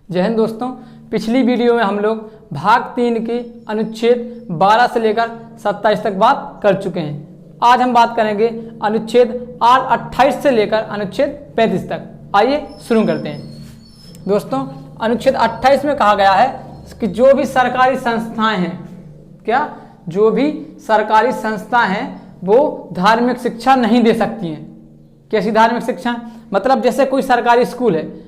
जय हिंद दोस्तों। पिछली वीडियो में हम लोग भाग 3 की अनुच्छेद 12 से लेकर 27 तक बात कर चुके हैं। आज हम बात करेंगे अनुच्छेद 28 से लेकर अनुच्छेद 35 तक। आइए शुरू करते हैं। दोस्तों, अनुच्छेद 28 में कहा गया है कि जो भी सरकारी संस्थाएं हैं, क्या जो भी सरकारी संस्थाएं हैं वो धार्मिक शिक्षा नहीं दे सकती हैं। कैसी धार्मिक शिक्षा? मतलब जैसे कोई सरकारी स्कूल है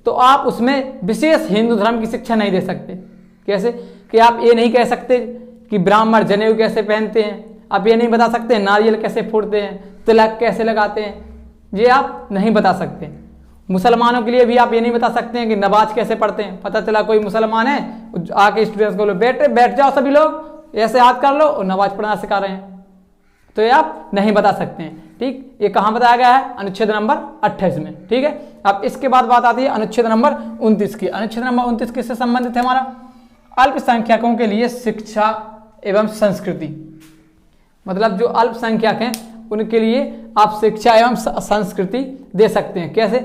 तो आप उसमें विशेष हिंदू धर्म की शिक्षा नहीं दे सकते। कैसे? कि आप ये नहीं कह सकते कि ब्राह्मण जनेऊ कैसे पहनते हैं, आप ये नहीं बता सकते नारियल कैसे फोड़ते हैं, तिलक कैसे लगाते हैं, ये आप नहीं बता सकते। मुसलमानों के लिए भी आप ये नहीं बता सकते हैं कि नमाज कैसे पढ़ते हैं। पता चला कोई मुसलमान है, आके स्टूडेंट्स को बैठ जाओ सभी लोग, ऐसे हाथ कर लो और नमाज पढ़ना सिखा रहे हैं, तो ये आप नहीं बता सकते हैं। ठीक, ये कहाँ बताया गया है? अनुच्छेद नंबर 28 में। ठीक है, अब इसके बाद बात आती है अनुच्छेद नंबर 29 की। अनुच्छेद नंबर 29 किससे संबंधित है? हमारा अल्पसंख्यकों के लिए शिक्षा एवं संस्कृति। मतलब जो अल्पसंख्यक हैं उनके लिए आप शिक्षा एवं संस्कृति दे सकते हैं। कैसे?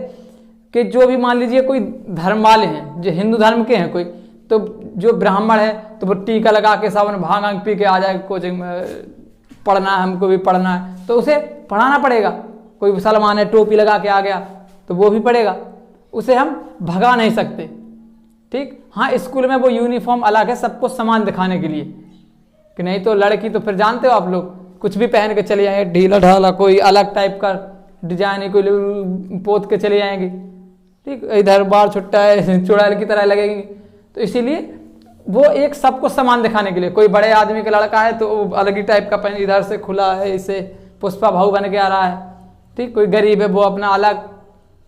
कि जो भी मान लीजिए कोई धर्म वाले हैं, जो हिंदू धर्म के हैं कोई, तो जो ब्राह्मण है तो वो टीका लगा के सावन भांग पी के आ जाए, कोचिंग पढ़ना है, हमको भी पढ़ना है, तो उसे पढ़ाना पड़ेगा। कोई मुसलमान है टोपी लगा के आ गया तो वो भी पढ़ेगा, उसे हम भगा नहीं सकते। ठीक, हाँ स्कूल में वो यूनिफॉर्म अलग है सबको समान दिखाने के लिए, कि नहीं तो लड़की तो फिर जानते हो आप लोग कुछ भी पहन के चले जाएंगे, ढीला ढाला, कोई अलग टाइप का डिजाइन कोई पोत के चले जाएंगे। ठीक, इधर बाल छुट्टा है चुड़ैल की तरह लगेंगे। तो इसीलिए वो एक सबको समान दिखाने के लिए, कोई बड़े आदमी का लड़का है तो अलग ही टाइप का पहन, इधर से खुला है, इसे पुष्पा भाऊ बन के आ रहा है। ठीक, कोई गरीब है वो अपना अलग,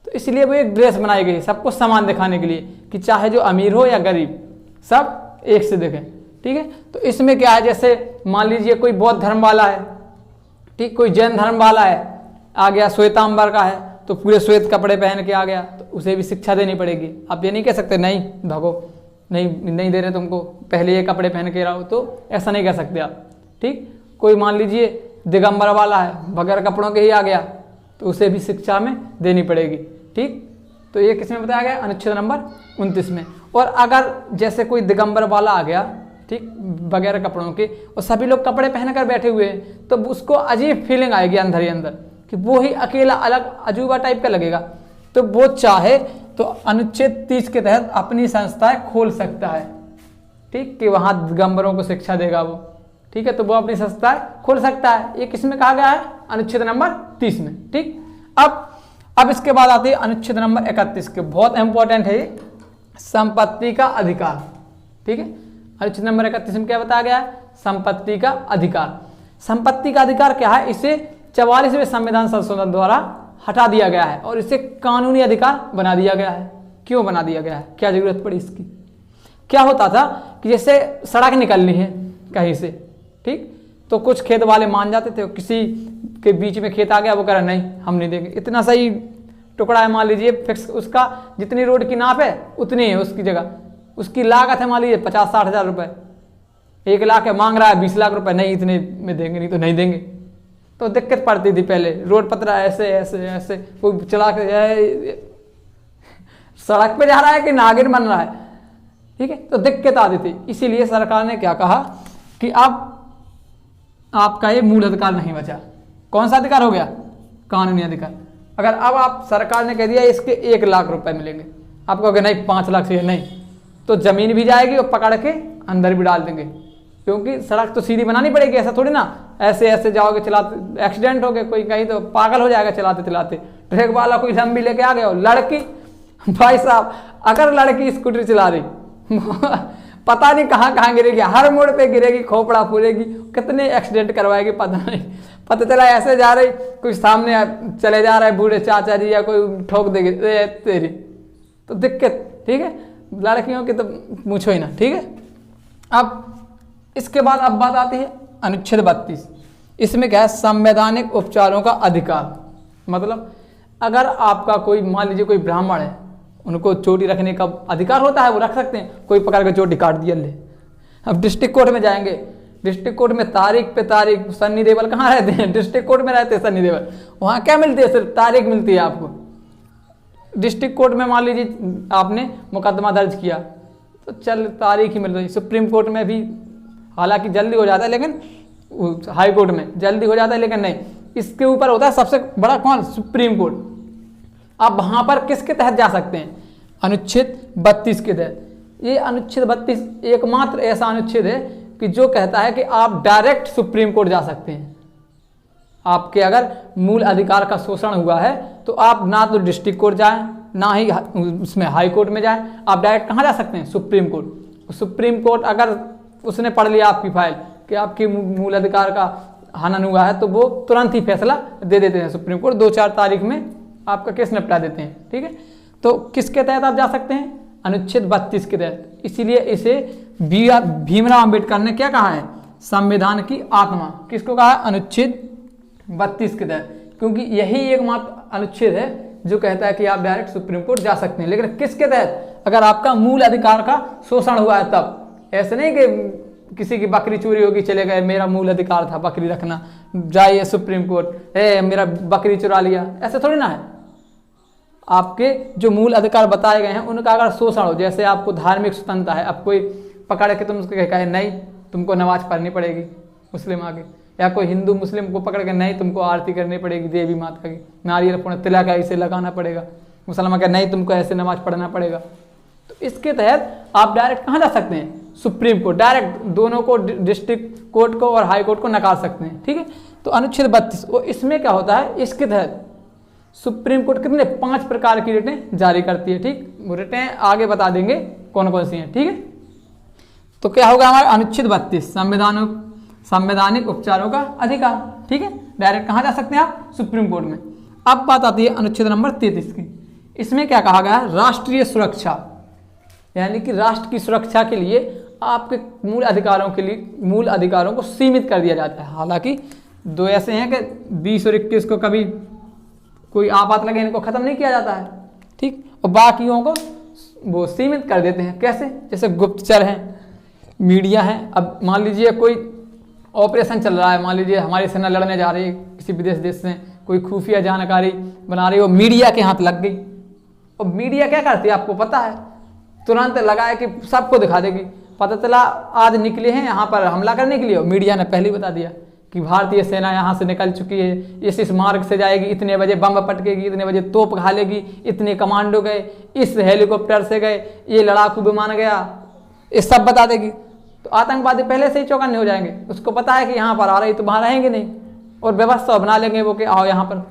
तो इसलिए वो एक ड्रेस बनाई गई सबको समान दिखाने के लिए कि चाहे जो अमीर हो या गरीब सब एक से दिखें। ठीक है, तो इसमें क्या है, जैसे मान लीजिए कोई बौद्ध धर्म वाला है, ठीक, कोई जैन धर्म वाला है, आ गया श्वेतांबर का है तो पूरे श्वेत कपड़े पहन के आ गया, तो उसे भी शिक्षा देनी पड़ेगी। आप ये नहीं कह सकते नहीं भागो, नहीं दे रहे तुमको, पहले ये कपड़े पहन के रहो, तो ऐसा नहीं कह सकते आप। ठीक, कोई मान लीजिए दिगंबर वाला है, बगैर कपड़ों के ही आ गया, तो उसे भी शिक्षा में देनी पड़ेगी। ठीक, तो ये किसमें बताया गया? अनुच्छेद नंबर 29 में। और अगर जैसे कोई दिगंबर वाला आ गया, ठीक, बगैर कपड़ों के, और सभी लोग कपड़े पहनकर बैठे हुए हैं, तो उसको अजीब फीलिंग आएगी अंदर ही अंदर कि वो ही अकेला अलग अजूबा टाइप का लगेगा। तो वो चाहे तो अनुच्छेद 30 के तहत अपनी संस्थाएं खोल सकता है। ठीक, कि वहां दिगंबरों को शिक्षा देगा वो। ठीक है, तो वो अपनी संस्थाएं खोल सकता है। ये किसमें कहा गया है? अनुच्छेद नंबर 30 में। ठीक, अब इसके बाद आती है अनुच्छेद नंबर 31 के, बहुत इंपॉर्टेंट है ये, संपत्ति का अधिकार। ठीक है, अनुच्छेद नंबर 31 में क्या बताया गया है? संपत्ति का अधिकार। संपत्ति का अधिकार क्या है? इसे 44वें संविधान संशोधन द्वारा हटा दिया गया है और इसे कानूनी अधिकार बना दिया गया है। क्यों बना दिया गया है? क्या जरूरत पड़ी इसकी? क्या होता था कि जैसे सड़क निकलनी है कहीं से, ठीक, तो कुछ खेत वाले मान जाते थे, किसी के बीच में खेत आ गया वो कह रहा नहीं हम नहीं देंगे, इतना सही टुकड़ा है मान लीजिए फिक्स, उसका जितनी रोड की नाप है उतनी है उसकी जगह, उसकी लागत है मान लीजिए 50-60 हज़ार रुपये, 1 लाख है, मांग रहा है 20 लाख रुपए, नहीं इतने में देंगे, नहीं तो नहीं देंगे। तो दिक्कत पड़ती थी पहले, रोड पतरा ऐसे ऐसे ऐसे, कोई चला के सड़क पे जा रहा है कि नागिन बन रहा है। ठीक है, तो दिक्कत आती थी। इसीलिए सरकार ने क्या कहा कि अब आपका ये मूल अधिकार नहीं बचा। कौन सा अधिकार हो गया? कानूनी अधिकार। अगर अब आप सरकार ने कह दिया इसके 1 लाख रुपए मिलेंगे, आप कहोगे नहीं 5 लाख से नहीं, तो जमीन भी जाएगी और पकड़ के अंदर भी डाल देंगे, क्योंकि सड़क तो सीधी बनानी पड़ेगी। ऐसा थोड़ी ना ऐसे ऐसे जाओगे चलाते, एक्सीडेंट हो गए कोई कहीं तो पागल हो जाएगा चलाते चलाते। ट्रक वाला कोई लंबी लेके आ गया, लड़की, भाई साहब अगर लड़की स्कूटर चला रही पता नहीं कहाँ कहाँ गिरेगी, हर मोड़ पे गिरेगी, खोपड़ा फूलेगी, कितने एक्सीडेंट करवाएगी पता नहीं। पता चला ऐसे जा रही, कोई सामने चले जा रहा है बूढ़े चाचा जी या कोई ठोक देगी तेरी, तो दिक्कत। ठीक है, लड़कियों की तो पूछो ही ना। ठीक है, अब इसके बाद अब बात आती है अनुच्छेद 32। इसमें क्या है? संवैधानिक उपचारों का अधिकार। मतलब अगर आपका कोई मान लीजिए कोई ब्राह्मण है, उनको चोटी रखने का अधिकार होता है, वो रख सकते हैं। कोई पकड़ के चोटी काट दिया ले, अब डिस्ट्रिक्ट कोर्ट में जाएंगे, डिस्ट्रिक्ट कोर्ट में तारीख पे तारीख, सन्नी देवल कहाँ रहते हैं? डिस्ट्रिक्ट कोर्ट में रहते हैं सन्नी देवल, वहाँ क्या मिलती है? सिर्फ तारीख मिलती है आपको, डिस्ट्रिक्ट कोर्ट में मान लीजिए आपने मुकदमा दर्ज किया तो चल तारीख ही मिल रही। सुप्रीम कोर्ट में भी हालांकि जल्दी हो जाता है, लेकिन हाई कोर्ट में जल्दी हो जाता है, लेकिन नहीं, इसके ऊपर होता है सबसे बड़ा कौन, सुप्रीम कोर्ट। आप वहां पर किसके तहत जा सकते हैं, अनुच्छेद 32 के तहत। ये अनुच्छेद 32 एकमात्र ऐसा अनुच्छेद है कि जो कहता है कि आप डायरेक्ट सुप्रीम कोर्ट जा सकते हैं। आपके अगर मूल अधिकार का शोषण हुआ है तो आप ना तो डिस्ट्रिक्ट कोर्ट जाएं, ना ही उसमें हाई कोर्ट में जाएं, आप डायरेक्ट कहाँ जा सकते हैं, सुप्रीम कोर्ट। सुप्रीम कोर्ट अगर उसने पढ़ लिया आपकी फाइल कि आपके मूल अधिकार का हनन हुआ है, तो वो तुरंत ही फैसला दे देते हैं सुप्रीम कोर्ट, 2-4 तारीख में आपका केस निपटा देते हैं। ठीक है, तो किसके तहत आप जा सकते हैं, अनुच्छेद 32 के तहत। इसीलिए इसे भीमराव अंबेडकर ने क्या कहा है, संविधान की आत्मा। किसको कहा है, अनुच्छेद 32 के तहत, क्योंकि यही एकमात्र अनुच्छेद है जो कहता है कि आप डायरेक्ट सुप्रीम कोर्ट जा सकते हैं। लेकिन किसके तहत, अगर आपका मूल अधिकार का शोषण हुआ है तब। ऐसे नहीं कि किसी की बकरी चोरी होगी चले गए, मेरा मूल अधिकार था बकरी रखना, जाइए सुप्रीम कोर्ट, मेरा बकरी चुरा लिया, ऐसे थोड़ी ना है। आपके जो मूल अधिकार बताए गए हैं उनका अगर शोषण हो, जैसे आपको धार्मिक स्वतंत्रता है, अब कोई पकड़ के तुमको कहे नहीं तुमको नमाज पढ़नी पड़ेगी मुस्लिम आगे, या कोई हिंदू मुस्लिम को पकड़ के नहीं तुमको आरती करनी पड़ेगी देवी माता की, नारियल फोड़ना, तिलक ऐसे लगाना पड़ेगा, मुसलमान का नहीं तुमको ऐसे नमाज पढ़ना पड़ेगा। तो इसके तहत आप डायरेक्ट कहाँ जा सकते हैं, सुप्रीम कोर्ट। डायरेक्ट दोनों को, डिस्ट्रिक्ट कोर्ट को और हाई कोर्ट को नकार सकते हैं। ठीक है, तो अनुच्छेद 32 और इसमें क्या होता है, इसके तहत सुप्रीम कोर्ट कितने 5 प्रकार की रिटें जारी करती है। ठीक, वो रिटें आगे बता देंगे कौन कौन सी हैं। ठीक है, तो क्या होगा हमारा अनुच्छेद 32 संवैधानिक उपचारों का अधिकार। ठीक है, डायरेक्ट कहाँ जा सकते हैं आप, सुप्रीम कोर्ट में। अब बात आती है अनुच्छेद नंबर 33 की। इसमें क्या कहा गया है, राष्ट्रीय सुरक्षा, यानी कि राष्ट्र की सुरक्षा के लिए आपके मूल अधिकारों को सीमित कर दिया जाता है। हालांकि 2 ऐसे हैं कि 20 और 21 को कभी कोई आपात लगे इनको खत्म नहीं किया जाता है। ठीक, और बाकियों को वो सीमित कर देते हैं। कैसे, जैसे गुप्तचर हैं, मीडिया है। अब मान लीजिए कोई ऑपरेशन चल रहा है, मान लीजिए हमारी सेना लड़ने जा रही है किसी विदेश देश से, कोई खुफिया जानकारी बना रही हो, मीडिया के हाथ लग गई, और मीडिया क्या करती है आपको पता है, तुरंत लगाए कि सबको दिखा देगी। पता चला आज निकले हैं यहाँ पर हमला करने के लिए, मीडिया ने पहले ही बता दिया कि भारतीय सेना यहाँ से निकल चुकी है, इस मार्ग से जाएगी, इतने बजे बम पटकेगी, इतने बजे तोप घालेगी, इतने कमांडो गए, इस हेलीकॉप्टर से गए, ये लड़ाकू विमान गया, ये सब बता देगी। तो आतंकवादी पहले से ही चौकन्ने हो जाएंगे, उसको पता है कि यहाँ पर आ रही तो वहाँ रहेंगे नहीं, और व्यवस्था बना लेंगे वो कि आओ यहाँ पर।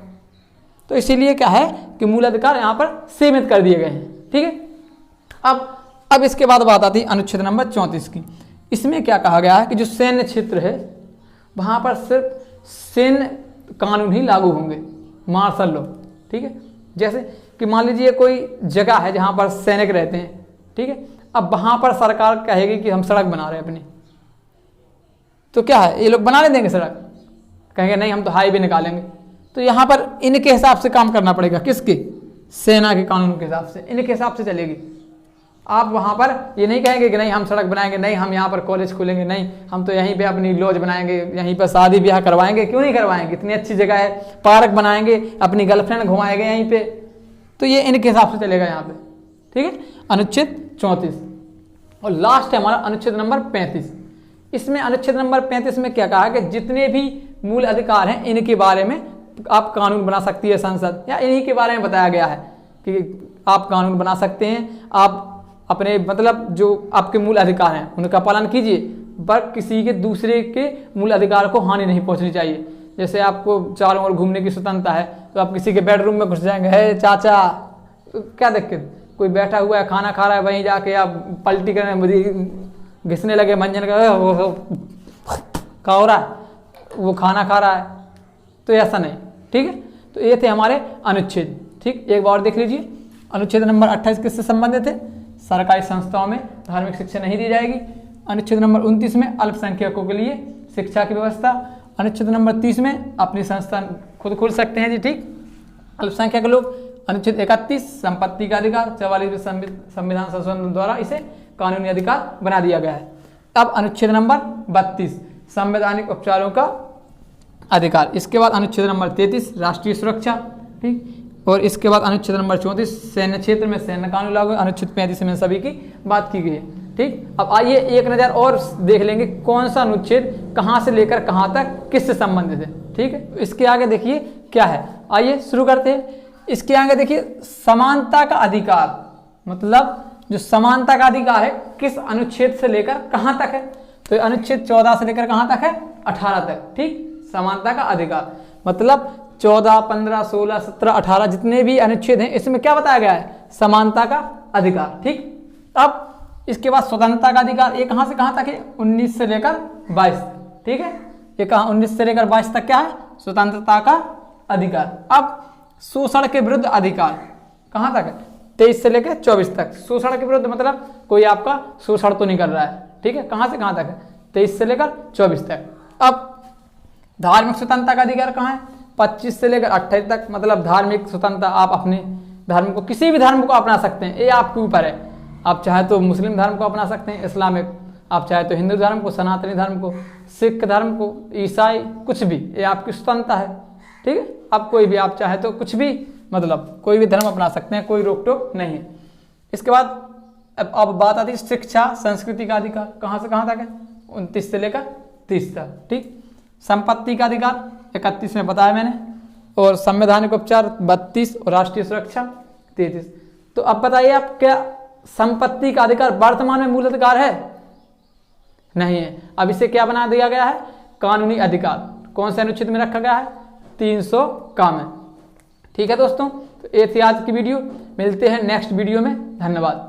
तो इसीलिए क्या है कि मूल अधिकार यहाँ पर सीमित कर दिए गए हैं। ठीक है, अब इसके बाद बात आती है अनुच्छेद नंबर 34 की। इसमें क्या कहा गया है कि जो सैन्य क्षेत्र है वहाँ पर सिर्फ सैन्य कानून ही लागू होंगे, मार्शल लॉ। ठीक है, जैसे कि मान लीजिए कोई जगह है जहाँ पर सैनिक रहते हैं। ठीक है, अब वहाँ पर सरकार कहेगी कि हम सड़क बना रहे हैं अपनी, तो क्या है, ये लोग बनाने देंगे सड़क, कहेंगे नहीं हम तो हाईवे निकालेंगे। तो यहाँ पर इनके हिसाब से काम करना पड़ेगा, किसके, सेना के कानून के हिसाब से, इनके हिसाब से चलेगी। आप वहाँ पर ये नहीं कहेंगे कि नहीं हम सड़क बनाएंगे, नहीं हम यहाँ पर कॉलेज खोलेंगे, नहीं हम तो यहीं पे अपनी लॉज बनाएंगे, यहीं पर शादी ब्याह करवाएंगे। क्यों नहीं करवाएंगे, इतनी अच्छी जगह है, पार्क बनाएंगे, अपनी गर्लफ्रेंड घुमाएंगे यहीं पे। तो ये इनके हिसाब से चलेगा यहाँ पे। ठीक है, अनुच्छेद 34। और लास्ट है हमारा अनुच्छेद नंबर 35। इसमें अनुच्छेद नंबर 35 में क्या कहा है कि जितने भी मूल अधिकार हैं इनके बारे में आप कानून बना सकती है संसद, या इन्हीं के बारे में बताया गया है कि आप कानून बना सकते हैं। आप अपने मतलब जो आपके मूल अधिकार हैं उनका पालन कीजिए, पर किसी के दूसरे के मूल अधिकार को हानि नहीं पहुंचनी चाहिए। जैसे आपको चारों ओर घूमने की स्वतंत्रता है, तो आप किसी के बेडरूम में घुस जाएंगे, है चाचा, तो क्या दिक्कत, कोई बैठा हुआ है खाना खा रहा है, वहीं जाके आप पलटी करने घिसने लगे, मंजन का वो खा हो रहा है, वो खाना खा रहा है, तो ऐसा नहीं। ठीक है, तो ये थे हमारे अनुच्छेद। ठीक, एक बार देख लीजिए, अनुच्छेद नंबर 28 किससे संबंधित है, सरकारी संस्थाओं में धार्मिक शिक्षा नहीं दी जाएगी। अनुच्छेद नंबर 29 में अल्पसंख्यकों के लिए शिक्षा की व्यवस्था। अनुच्छेद नंबर 30 में अपनी संस्था खुद खोल सकते हैं जी। ठीक, अल्पसंख्यक लोग। अनुच्छेद 31 संपत्ति का अधिकार, 44वें संविधान संशोधन द्वारा इसे कानूनी अधिकार बना दिया गया है। अब अनुच्छेद नंबर 32 संवैधानिक उपचारों का अधिकार। इसके बाद अनुच्छेद नंबर 33 राष्ट्रीय सुरक्षा। ठीक, और इसके बाद अनुच्छेद नंबर 34 सैन्य क्षेत्र में सैन्य कानून लागू, अनुच्छेद 35 में सभी की बात की गई है। ठीक, अब आइए एक नज़र और देख लेंगे कौन सा अनुच्छेद कहाँ से लेकर कहाँ तक किससे संबंधित है। ठीक है, इसके आगे देखिए क्या है, आइए शुरू करते हैं। इसके आगे देखिए समानता का अधिकार, मतलब जो समानता का अधिकार है किस अनुच्छेद से लेकर कहाँ तक है, तो अनुच्छेद 14 से लेकर कहाँ तक है, 18 तक। ठीक, समानता का अधिकार मतलब 14, 15, 16, 17, 18 जितने भी अनुच्छेद हैं इसमें क्या बताया गया है, समानता का अधिकार। ठीक, अब इसके बाद स्वतंत्रता का अधिकार, ये कहाँ से कहाँ तक है, 19 से लेकर 22। ठीक है, ये कहाँ 19 से लेकर 22 तक क्या है, स्वतंत्रता का अधिकार। अब शोषण के विरुद्ध अधिकार कहाँ तक है, 23 से लेकर 24 तक। शोषण के विरुद्ध मतलब कोई आपका शोषण तो नहीं कर रहा है। ठीक है, कहाँ से कहाँ तक है, 23 से लेकर 24 तक। अब धार्मिक स्वतंत्रता का अधिकार कहाँ है, 25 से लेकर 28 तक, मतलब धार्मिक स्वतंत्रता, आप अपने धर्म को, किसी भी धर्म को अपना सकते हैं, ये आपके ऊपर है। आप चाहे तो मुस्लिम धर्म को अपना सकते हैं, इस्लामिक, आप चाहे तो हिंदू धर्म को, सनातनी धर्म को, सिख धर्म को, ईसाई, कुछ भी, ये आपकी स्वतंत्रता है। ठीक है, आप कोई भी, आप चाहे तो कुछ भी, मतलब कोई भी धर्म अपना सकते हैं, कोई रोक टोक नहीं है। इसके बाद अब बात आती है शिक्षा संस्कृति का अधिकार, कहाँ से कहाँ तक है, 29 से लेकर 30 तक। ठीक, संपत्ति का अधिकार 31 में बताया मैंने, और संवैधानिक उपचार 32 और राष्ट्रीय सुरक्षा 33। तो अब बताइए आप, क्या संपत्ति का अधिकार वर्तमान में मूल अधिकार है, नहीं है। अब इसे क्या बना दिया गया है, कानूनी अधिकार। कौन से अनुच्छेद में रखा गया है, 300 का में। ठीक है दोस्तों, तो ये थी आज की वीडियो, मिलते हैं नेक्स्ट वीडियो में, धन्यवाद।